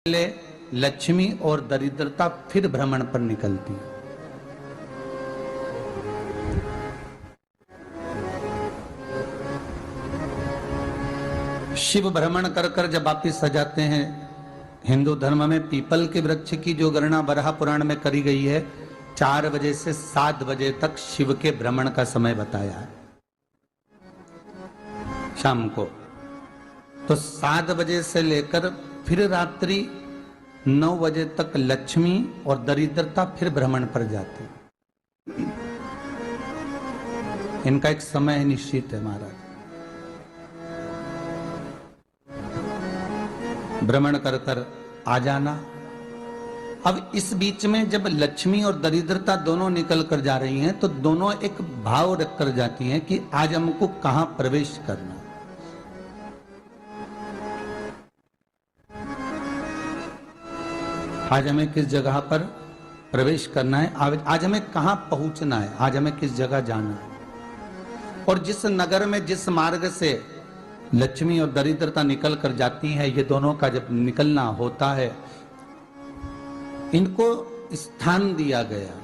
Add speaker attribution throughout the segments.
Speaker 1: पहले लक्ष्मी और दरिद्रता फिर भ्रमण पर निकलती है। शिव भ्रमण कर कर जब वापिस आ जाते हैं, हिंदू धर्म में पीपल के वृक्ष की जो गणना वराह पुराण में करी गई है, 4 बजे से 7 बजे तक शिव के भ्रमण का समय बताया है शाम को। तो 7 बजे से लेकर फिर रात्रि 9 बजे तक लक्ष्मी और दरिद्रता फिर भ्रमण पर जाती। इनका एक समय निश्चित है महाराज। भ्रमण कर कर आ जाना। अब इस बीच में जब लक्ष्मी और दरिद्रता दोनों निकल कर जा रही हैं, तो दोनों एक भाव रख कर जाती हैं कि आज हमको कहां प्रवेश करना। आज हमें किस जगह पर प्रवेश करना है, आज हमें कहां पहुंचना है, आज हमें किस जगह जाना है। और जिस नगर में जिस मार्ग से लक्ष्मी और दरिद्रता निकल कर जाती है, ये दोनों का जब निकलना होता है, इनको स्थान दिया गया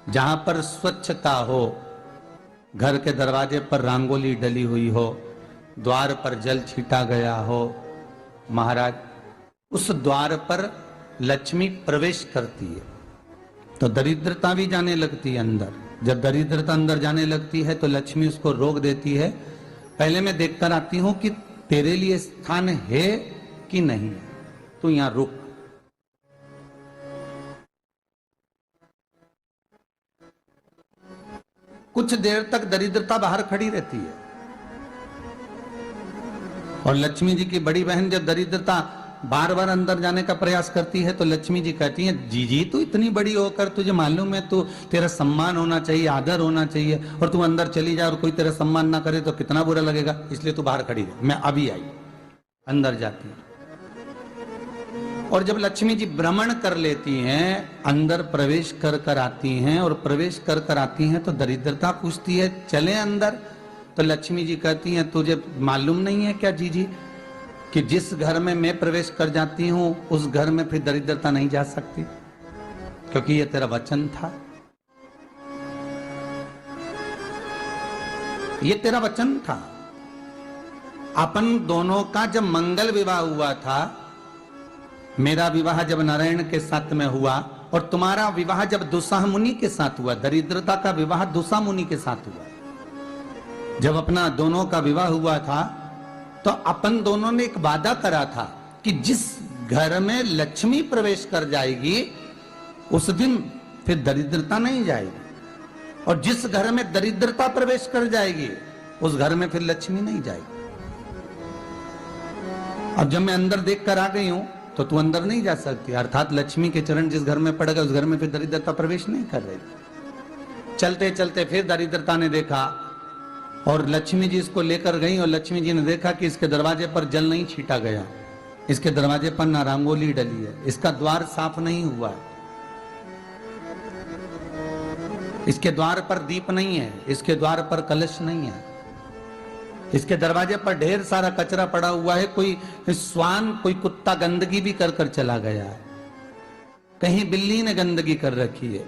Speaker 1: जहां पर स्वच्छता हो, घर के दरवाजे पर रंगोली डली हुई हो, द्वार पर जल छीटा गया हो। महाराज, उस द्वार पर लक्ष्मी प्रवेश करती है तो दरिद्रता भी जाने लगती है अंदर। जब दरिद्रता अंदर जाने लगती है तो लक्ष्मी उसको रोक देती है। पहले मैं देखकर आती हूं कि तेरे लिए स्थान है कि नहीं, तू यहां रुक। कुछ देर तक दरिद्रता बाहर खड़ी रहती है और लक्ष्मी जी की बड़ी बहन जब दरिद्रता बार बार अंदर जाने का प्रयास करती है तो लक्ष्मी जी कहती हैं, जी तू इतनी बड़ी होकर तुझे मालूम है तू तेरा सम्मान होना चाहिए, आदर होना चाहिए, और तू अंदर चली जा और कोई तेरा सम्मान ना करे तो कितना बुरा लगेगा, इसलिए तू बाहर खड़ी रहे। मैं अभी आई। अंदर जाती है और जब लक्ष्मी जी भ्रमण कर लेती हैं, अंदर प्रवेश कर कर आती हैं और प्रवेश कर कर आती हैं तो दरिद्रता पूछती है चले अंदर। तो लक्ष्मी जी कहती हैं, तुझे मालूम नहीं है क्या जी कि जिस घर में मैं प्रवेश कर जाती हूं उस घर में फिर दरिद्रता नहीं जा सकती, क्योंकि ये तेरा वचन था, ये तेरा वचन था। अपन दोनों का जब मंगल विवाह हुआ था, मेरा विवाह जब नारायण के साथ में हुआ और तुम्हारा विवाह जब दुस्साह मुनि के साथ हुआ, दरिद्रता का विवाह दुस्साह मुनि के साथ हुआ। जब अपना दोनों का विवाह हुआ था तो अपन दोनों ने एक वादा करा था कि जिस घर में लक्ष्मी प्रवेश कर जाएगी उस दिन फिर दरिद्रता नहीं जाएगी, और जिस घर में दरिद्रता प्रवेश कर जाएगी उस घर में फिर लक्ष्मी नहीं जाएगी। अब जब मैं अंदर देख कर आ गई हूं तो तू अंदर नहीं जा सकती, अर्थात लक्ष्मी के चरण जिस घर में पड़ गए उस घर में फिर दरिद्रता प्रवेश नहीं कर रही। चलते चलते फिर दरिद्रता ने देखा और लक्ष्मी जी इसको लेकर गई और लक्ष्मी जी ने देखा कि इसके दरवाजे पर जल नहीं छीटा गया, इसके दरवाजे पर ना रंगोली डली है, इसका द्वार साफ नहीं हुआ है, इसके द्वार पर दीप नहीं है, इसके द्वार पर कलश नहीं है, इसके दरवाजे पर ढेर सारा कचरा पड़ा हुआ है, कोई स्वान कोई कुत्ता गंदगी भी कर कर चला गया है, कहीं बिल्ली ने गंदगी कर रखी है,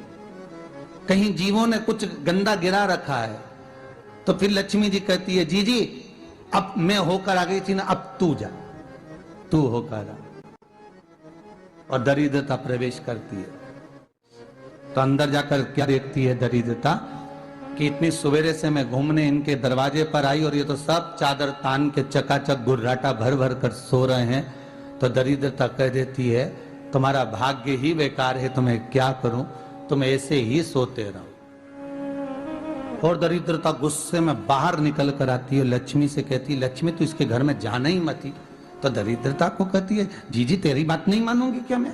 Speaker 1: कहीं जीवों ने कुछ गंदा गिरा रखा है। तो फिर लक्ष्मी जी कहती है, जी अब मैं होकर आ गई थी ना, अब तू जा, तू होकर आ। और दरिद्रता प्रवेश करती है तो अंदर जाकर क्या देखती है दरिद्रता कि इतनी सवेरे से मैं घूमने इनके दरवाजे पर आई और ये तो सब चादर तान के चकाचक गुर्राटा भर भर कर सो रहे हैं। तो दरिद्रता कह देती है, तुम्हारा भाग्य ही बेकार है, तुम्हें क्या करूं, तुम ऐसे ही सोते रहो। और दरिद्रता गुस्से में बाहर निकल कर आती है, लक्ष्मी से कहती है, लक्ष्मी तू इसके घर में जाना ही मत ही। तो दरिद्रता को कहती है, जी तेरी बात नहीं मानूंगी क्या मैं?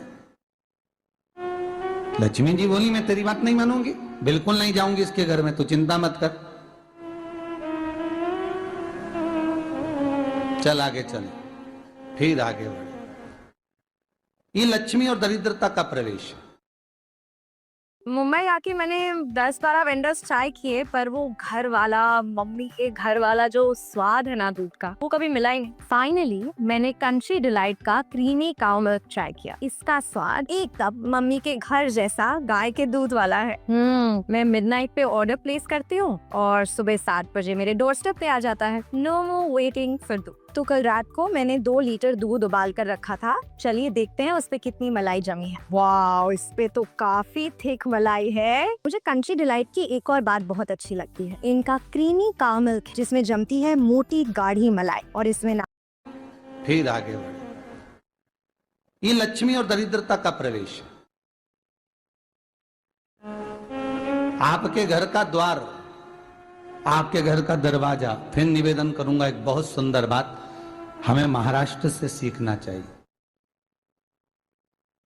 Speaker 1: लक्ष्मी जी बोली, मैं तेरी बात नहीं मानूंगी, बिल्कुल नहीं जाऊंगी इसके घर में, तू चिंता मत कर, चल आगे चले। फिर आगे बढ़े। ये लक्ष्मी और दरिद्रता का प्रवेश।
Speaker 2: मुंबई आके मैंने 10-12 वेंडर्स ट्राई किए, पर वो घर वाला, मम्मी के घर वाला जो स्वाद है ना दूध का, वो कभी मिला ही नहीं। फाइनली मैंने कंट्री डिलाइट का क्रीमी काउ मिल्क ट्राई किया। इसका स्वाद एकदम मम्मी के घर जैसा गाय के दूध वाला है। मैं मिडनाइट पे ऑर्डर प्लेस करती हूँ और सुबह 7 बजे मेरे डोर स्टेप पे आ जाता है। नो मोर वेटिंग फॉर दूध। तो कल रात को मैंने 2 लीटर दूध उबाल कर रखा था। चलिए देखते हैं उस पे कितनी मलाई जमी है। वाह, इस पे तो काफी थिक मलाई है। मुझे कंट्री डिलाइट की एक और बात बहुत अच्छी लगती है, इनका क्रीमी काउ मिल्क, जिसमें जमती है मोटी गाढ़ी मलाई और इसमें ना।
Speaker 1: फिर आगे बढ़े। ये लक्ष्मी और दरिद्रता का प्रवेश है। आपके घर का द्वार, आपके घर का दरवाजा। फिर निवेदन करूंगा एक बहुत सुंदर बात, हमें महाराष्ट्र से सीखना चाहिए,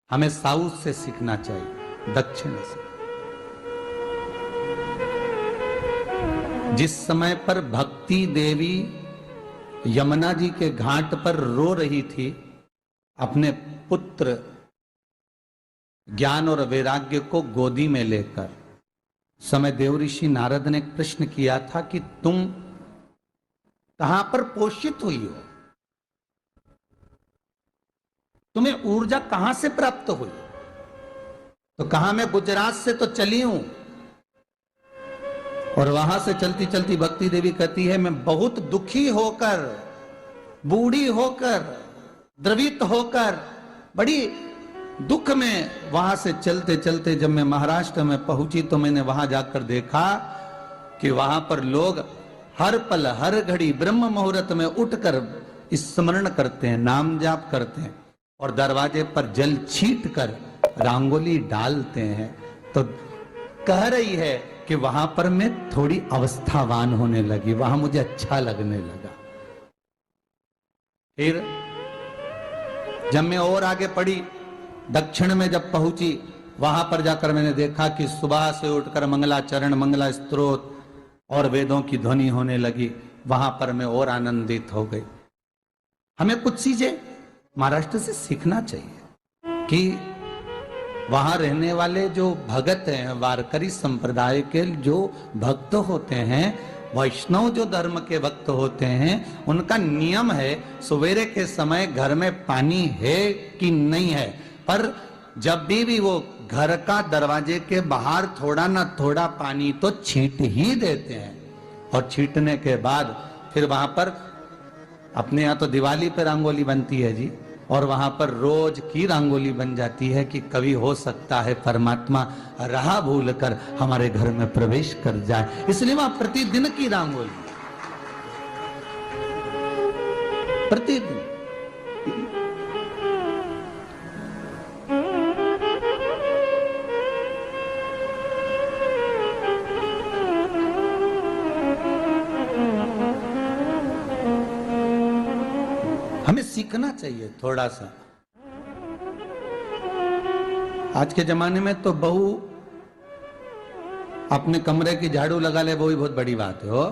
Speaker 1: हमें साउथ से सीखना चाहिए, दक्षिण से। जिस समय पर भक्ति देवी यमुना जी के घाट पर रो रही थी अपने पुत्र ज्ञान और वैराग्य को गोदी में लेकर, समय देवऋषि नारद ने प्रश्न किया था कि तुम कहां पर पोषित हुई हो, तुम्हें ऊर्जा कहां से प्राप्त हुई? तो कहा, मैं गुजरात से तो चली हूं। और वहां से चलती चलती भक्ति देवी कहती है, मैं बहुत दुखी होकर, बूढ़ी होकर, द्रवित होकर, बड़ी दुख में वहां से चलते चलते जब मैं महाराष्ट्र में पहुंची तो मैंने वहां जाकर देखा कि वहां पर लोग हर पल हर घड़ी ब्रह्म मुहूर्त में उठकर स्मरण करते हैं, नाम जाप करते हैं और दरवाजे पर जल छीट कर रंगोली डालते हैं। तो कह रही है कि वहां पर मैं थोड़ी अवस्थावान होने लगी, वहां मुझे अच्छा लगने लगा। फिर जब मैं और आगे पढ़ी, दक्षिण में जब पहुंची, वहां पर जाकर मैंने देखा कि सुबह से उठकर मंगलाचरण, मंगला स्तोत्र और वेदों की ध्वनि होने लगी। वहां पर मैं और आनंदित हो गई। हमें कुछ चीजें महाराष्ट्र से सीखना चाहिए कि वहां रहने वाले जो भगत हैं, वारकरी संप्रदाय के जो भक्त होते हैं, वैष्णव जो धर्म के भक्त होते हैं, उनका नियम है सवेरे के समय घर में पानी है कि नहीं है, पर जब भी वो घर का दरवाजे के बाहर थोड़ा ना थोड़ा पानी तो छींट ही देते हैं। और छींटने के बाद फिर वहां पर, अपने यहाँ तो दिवाली पे रंगोली बनती है जी, और वहां पर रोज की रंगोली बन जाती है कि कभी हो सकता है परमात्मा राह भूल कर हमारे घर में प्रवेश कर जाए, इसलिए वहां प्रतिदिन की रंगोली, प्रतिदिन। हमें सीखना चाहिए थोड़ा सा। आज के जमाने में तो बहू अपने कमरे की झाड़ू लगा ले, वो ही बहुत बड़ी बात है हो।